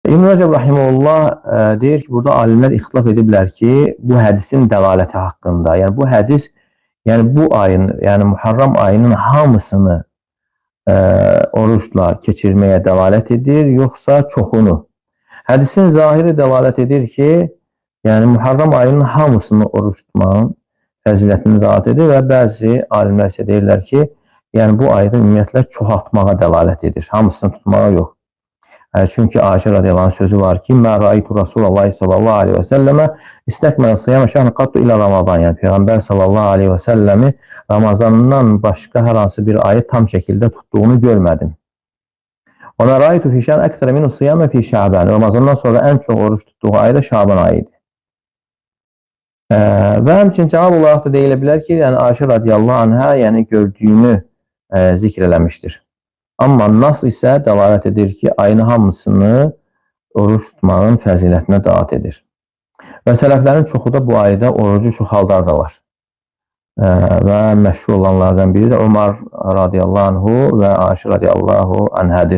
İbn Rəcəb rahimehullah deyir ki, burada alimlər ixtilaf ediblər ki, bu hədisin dəlaləti haqqında. Yəni bu hədis, yəni bu ayın, yəni Muharram ayının hamısını oruçla keçirməyə dəlalət edir, yoxsa çoxunu? Hədisin zahiri dəlalət edir ki, yəni Muharram ayının hamısını oruç tutmağın fəzilətini dəlalət edir və bəzi alimlər isə deyirlər ki, yəni bu ayda ümumiyyətlə çoxaltmağa dəlalət edir, hamısını tutmağa yox. Çünki Ayşə radiyallahu anh sözü var ki, "Mə rəaytu Rasulullah sallallahu aleyhi və səlləmə istəkmələ siyam şəhrin qattu ilə Ramazan." Yəni Peyğəmbər sallallahu aleyhi və səlləmi Ramazandan başqa hər hansı bir ayı tam şəkildə tutduğunu görmədim. "Və mə rəaytu fi şəhrin əksərə min siyam fi Şaban." Ramazandan sonra ən çox oruç tutduğu ay da Şaban ayıdır. Və həmçinin cavab olaraq da deyilə bilər ki, yəni Ayşə radiyallahu anhə yəni gördüyünü zikr eləmişdir. Amma nas isə dəlalət edir ki, ayın hamısını oruç tutmağın fəzilətinə dəlalət edir. Və sələflərin çoxu da bu ayda orucu çoxaldardılar. Və məşhur olanlardan biri də Ömər radiyallahu anhu və Ayşə radiyallahu anhədir.